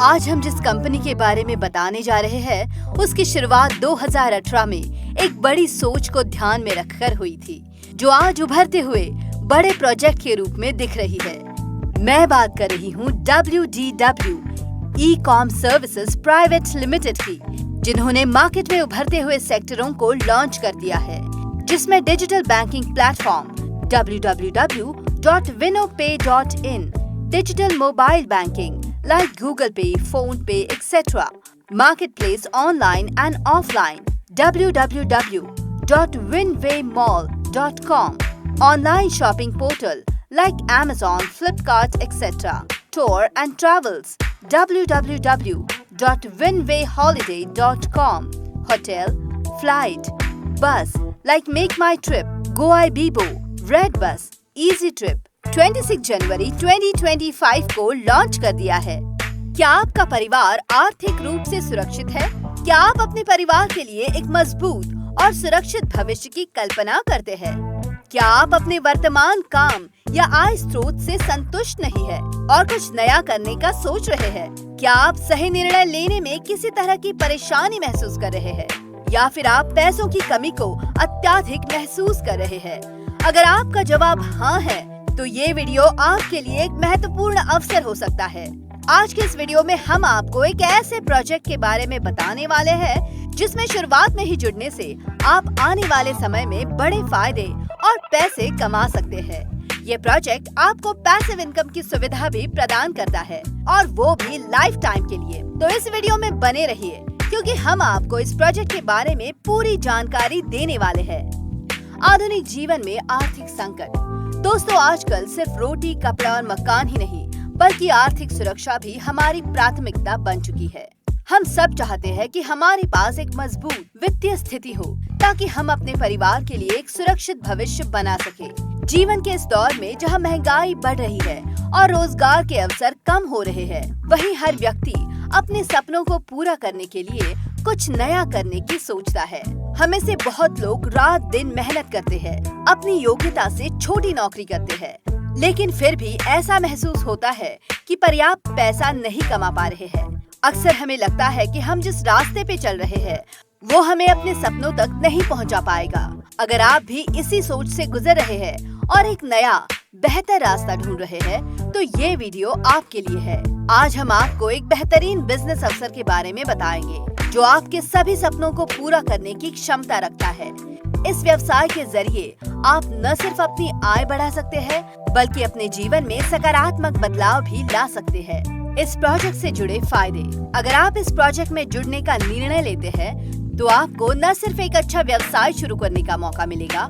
आज हम जिस कंपनी के बारे में बताने जा रहे हैं, उसकी शुरुआत 2018 में एक बड़ी सोच को ध्यान में रखकर हुई थी, जो आज उभरते हुए बड़े प्रोजेक्ट के रूप में दिख रही है। मैं बात कर रही हूँ WDW e-com services private limited की, जिन्होंने मार्केट में उभरते हुए सेक्टरों को लॉन्च कर दिया है, जिसमें digital banking platform www.winopay.in, digital mobile banking like Google Pay, Phone Pay, etc. Marketplace online and offline www.winwaymall.com. Online shopping portal like Amazon, Flipkart, etc. Tour and travels www.winwayholiday.com. Hotel, flight, bus like Make My Trip, GoIbibo, Red Bus, Easy Trip. 26 जनवरी 2025 को launch कर दिया है। क्या आपका परिवार आर्थिक रूप से सुरक्षित है? क्या आप अपने परिवार के लिए एक मजबूत और सुरक्षित भविष्य की कल्पना करते हैं? क्या आप अपने वर्तमान काम या आय स्रोत से संतुष्ट नहीं है और कुछ नया करने का सोच रहे हैं? क्या आप सही निर्णय लेने में किसी तरह की परेशानी महसूस कर रहे हैं या फिर आप पैसों की कमी को अत्यधिक महसूस कर रहे हैं? अगर आपका जवाब हाँ है, तो ये वीडियो आपके लिए एक महत्वपूर्ण अवसर हो सकता है। आज के इस वीडियो में हम आपको एक ऐसे प्रोजेक्ट के बारे में बताने वाले हैं, जिसमें शुरुआत में ही जुड़ने से आप आने वाले समय में बड़े फायदे और पैसे कमा सकते हैं। ये प्रोजेक्ट आपको पैसिव इनकम की सुविधा भी प्रदान करता है, और वो भी लाइफ टाइम के लिए। तो इस वीडियो में बने रहिए, क्योंकि हम आपको इस प्रोजेक्ट के बारे में पूरी जानकारी देने वाले हैं। आधुनिक जीवन में आर्थिक संकट। दोस्तों, आजकल सिर्फ रोटी, कपड़ा और मकान ही नहीं, बल्कि आर्थिक सुरक्षा भी हमारी प्राथमिकता बन चुकी है। हम सब चाहते हैं कि हमारे पास एक मजबूत वित्तीय स्थिति हो, ताकि हम अपने परिवार के लिए एक सुरक्षित भविष्य बना सके। जीवन के इस दौर में जहां महंगाई बढ़ रही है और रोजगार के अवसर कम हो रहे हैं, वहीं हर व्यक्ति अपने सपनों को पूरा करने के लिए कुछ नया करने की सोचता है। हमें से बहुत लोग रात दिन मेहनत करते हैं, अपनी योग्यता से छोटी नौकरी करते हैं, लेकिन फिर भी ऐसा महसूस होता है कि पर्याप्त पैसा नहीं कमा पा रहे हैं। अक्सर हमें लगता है कि हम जिस रास्ते पे चल रहे हैं, वो हमें अपने सपनों तक नहीं पहुंचा पाएगा। अगर आप भी इसी सोच से गुजर रहे हैं और एक नया बेहतर रास्ता ढूंढ रहे हैं, तो ये वीडियो आपके लिए है। आज हम आपको एक बेहतरीन बिजनेस अवसर के बारे में बताएंगे, जो आपके सभी सपनों को पूरा करने की क्षमता रखता है। इस व्यवसाय के जरिए आप न सिर्फ अपनी आय बढ़ा सकते हैं, बल्कि अपने जीवन में सकारात्मक बदलाव भी ला सकते हैं। इस प्रोजेक्ट से जुड़े फायदे। अगर आप इस प्रोजेक्ट में जुड़ने का निर्णय लेते हैं, तो आपको न सिर्फ एक अच्छा व्यवसाय शुरू करने का मौका मिलेगा,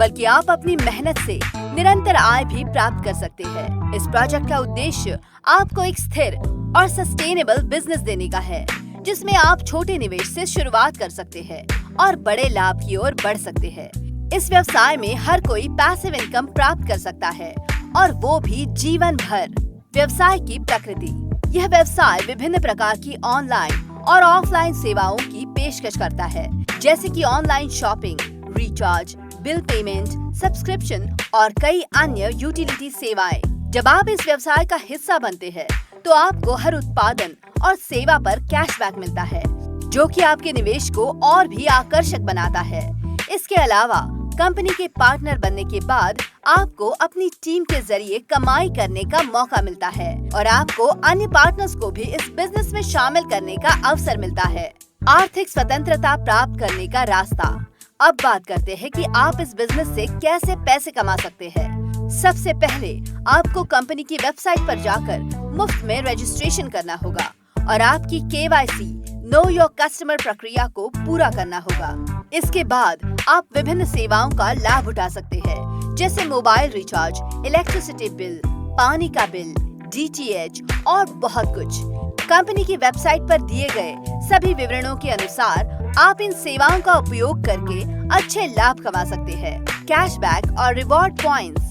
बल्कि आप अपनी मेहनत से निरंतर आय भी प्राप्त कर सकते हैं। इस प्रोजेक्ट का उद्देश्य आपको एक स्थिर और सस्टेनेबल बिजनेस देने का है, जिसमें आप छोटे निवेश से शुरुआत कर सकते हैं और बड़े लाभ की ओर बढ़ सकते हैं। इस व्यवसाय में हर कोई पैसिव इनकम प्राप्त कर सकता है, और वो भी जीवन भर। व्यवसाय की प्रकृति। यह व्यवसाय विभिन्न प्रकार की ऑनलाइन और ऑफलाइन सेवाओं की पेशकश करता है, जैसे कि online shopping, recharge, bill payment, subscription और कई अन्य यूटिलिटी सेवाएं। जब आप इस व्यवसाय का हिस्सा बनते हैं, तो आपको हर उत्पादन और सेवा पर कैशबैक मिलता है, जो कि आपके निवेश को और भी आकर्षक बनाता है। इसके अलावा कंपनी के पार्टनर बनने के बाद आपको अपनी टीम के जरिए कमाई करने का मौका मिलता है, और आपको अन्य पार्टनर्स को भी इस बिजनेस में शामिल करने का अवसर मिलता है। आर्थिक स्वतंत्रता प्राप्त करने का रास्ता। अब बात करते हैं कि आप इस बिजनेस से कैसे पैसे कमा सकते हैं। सबसे पहले आपको कंपनी की वेबसाइट पर जाकर मुफ्त में रजिस्ट्रेशन करना होगा, और आपकी KYC नो योर कस्टमर प्रक्रिया को पूरा करना होगा। इसके बाद आप विभिन्न सेवाओं का लाभ उठा सकते हैं, जैसे मोबाइल रिचार्ज, इलेक्ट्रिसिटी बिल, पानी का बिल, DTH और बहुत कुछ। कंपनी की वेबसाइट पर दिए गए सभी विवरणों के अनुसार आप इन सेवाओं का उपयोग करके अच्छे लाभ कमा सकते हैं। कैशबैक और रिवॉर्ड पॉइंट्स।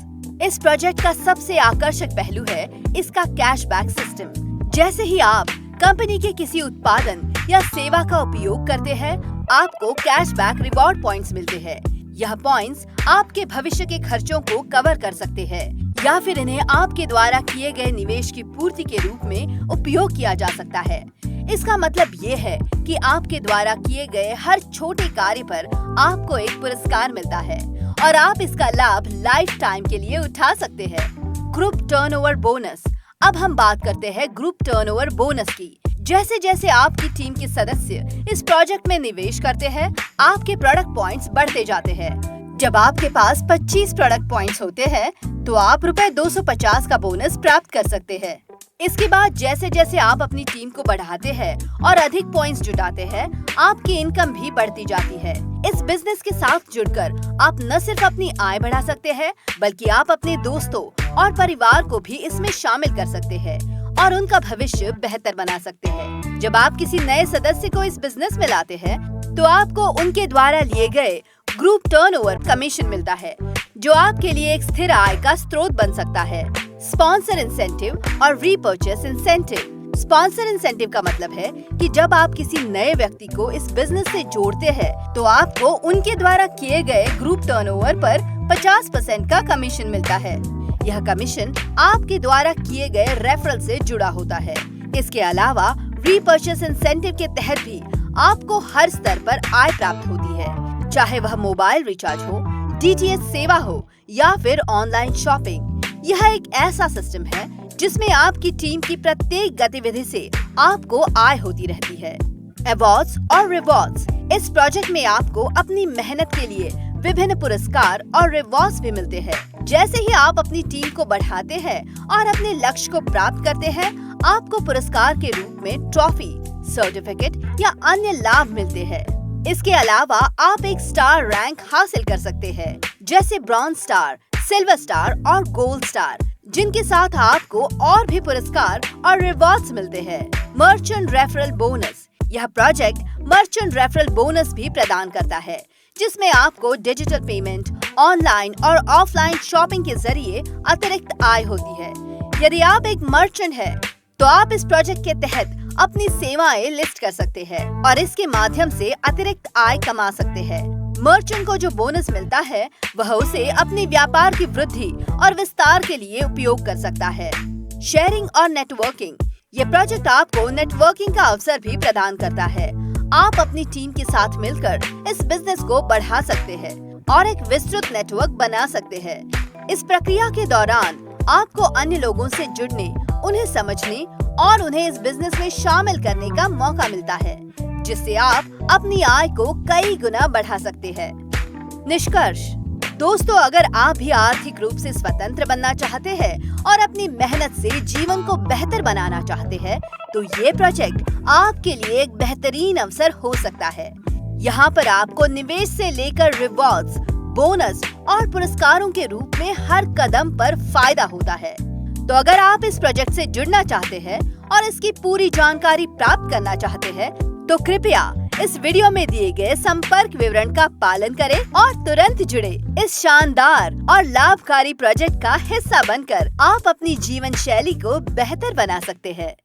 इस प्रोजेक्ट का सबसे आकर्षक पहलू है इसका कैशबैक सिस्टम। जैसे ही आप कंपनी के किसी उत्पादन या सेवा का उपयोग करते हैं, आपको कैशबैक रिवॉर्ड पॉइंट्स मिलते हैं। यह पॉइंट्स आपके भविष्य के खर्चों को कवर कर सकते हैं या फिर इन्हें आपके द्वारा किए गए निवेश की पूर्ति के रूप में उपयोग किया जा सकता है। इसका मतलब ये है कि आपके द्वारा किए गए हर छोटे कार्य पर आपको एक पुरस्कार मिलता है और आप इसका लाभ लाइफ टाइम के लिए उठा सकते हैं। Group turnover bonus. अब हम बात करते हैं ग्रुप टर्नओवर बोनस की। जैसे जैसे आपकी टीम के सदस्य इस प्रोजेक्ट में निवेश करते हैं, आपके प्रोडक्ट पॉइंट्स बढ़ते जाते हैं। जब आपके पास 25 प्रोडक्ट पॉइंट्स होते हैं, तो आप ₹250 का बोनस प्राप्त कर सकते हैं। इसके बाद जैसे जैसे आप अपनी टीम को बढ़ाते हैं और अधिक पॉइंट्स जुटाते हैं, आपकी इनकम भी बढ़ती जाती है। इस बिजनेस के साथ जुड़कर आप न सिर्फ अपनी आय बढ़ा सकते हैं, बल्कि आप अपने दोस्तों और परिवार को भी इसमें शामिल कर सकते हैं और उनका भविष्य बेहतर बना सकते हैं। जब आप किसी नए सदस्य को इस बिजनेस में लाते हैं, तो आपको उनके द्वारा लिए गए ग्रुप टर्नओवर कमीशन मिलता है, जो आपके लिए एक स्थिर आय का स्रोत बन सकता है। स्पॉन्सर इंसेंटिव और रीपर्चेस इंसेंटिव। स्पॉन्सर इंसेंटिव का मतलब है कि जब आप किसी नए व्यक्ति को इस बिजनेस से जोड़ते हैं, तो आपको उनके द्वारा किए गए ग्रुप टर्नओवर पर 50% का कमीशन मिलता है। यह कमीशन आपके द्वारा किए गए रेफरल से जुड़ा होता है। इसके अलावा रीपर्चेस इंसेंटिव के तहत भी आपको हर स्तर पर आय प्राप्त होती है, चाहे वह मोबाइल रिचार्ज हो, DTH सेवा हो या फिर ऑनलाइन शॉपिंग। यह एक ऐसा सिस्टम है जिसमें आपकी टीम की प्रत्येक गतिविधि से आपको आय होती रहती है। अवार्ड्स और रिवॉर्ड्स। इस प्रोजेक्ट में आपको अपनी मेहनत के लिए विभिन्न पुरस्कार और रिवॉर्ड्स भी मिलते हैं। जैसे ही आप अपनी टीम को बढ़ाते हैं और अपने लक्ष्य को प्राप्त करते हैं, आपको पुरस्कार के रूप में ट्रॉफी, सर्टिफिकेट या अन्य लाभ मिलते हैं। इसके अलावा आप एक स्टार रैंक हासिल कर सकते हैं, जैसे ब्रॉन्ज स्टार, सिल्वर स्टार और गोल्ड स्टार, जिनके साथ आपको और भी पुरस्कार और रिवॉर्ड्स मिलते हैं। Merchant referral bonus. यह प्रोजेक्ट मर्चेंट रेफरल बोनस भी प्रदान करता है, जिसमें आपको डिजिटल पेमेंट, ऑनलाइन और ऑफलाइन शॉपिंग के जरिए अतिरिक्त आय होती है। यदि आप एक मर्चेंट हैं, तो आप इस प्रोजेक्ट के तहत अपनी सेवाएं लिस्ट कर सकते हैं और इसके माध्यम से अतिरिक्त आय कमा सकते हैं। मर्चेंट को जो बोनस मिलता है, वह उसे अपने व्यापार की वृद्धि और विस्तार के लिए उपयोग कर सकता है। शेयरिंग और नेटवर्किंग। ये प्रोजेक्ट आपको नेटवर्किंग का अवसर भी प्रदान करता है। आप अपनी टीम के साथ मिलकर इस बिजनेस को बढ़ा सकते हैं और एक विस्तृत नेटवर्क बना सकते हैं। इस प्रक्रिया के दौरान आपको अन्य लोगों से जुड़ने, उन्हें समझने और उन्हें इस बिजनेस में शामिल करने का मौका मिलता है, जिससे आप अपनी आय को कई गुना बढ़ा सकते हैं। निष्कर्ष। दोस्तों, अगर आप भी आर्थिक रूप से स्वतंत्र बनना चाहते हैं और अपनी मेहनत से जीवन को बेहतर बनाना चाहते हैं, तो ये प्रोजेक्ट आपके लिए एक बेहतरीन अवसर हो सकता है। यहाँ पर आपको निवेश से लेकर रिवॉर्ड्स, बोनस और पुरस्कारों के रूप में हर कदम पर फायदा होता है। तो अगर आप इस प्रोजेक्ट से जुड़ना चाहते हैं और इसकी पूरी जानकारी प्राप्त करना चाहते हैं, तो कृपया इस वीडियो में दिए गए संपर्क विवरण का पालन करें और तुरंत जुड़े। इस शानदार और लाभकारी प्रोजेक्ट का हिस्सा बनकर आप अपनी जीवन शैली को बेहतर बना सकते हैं।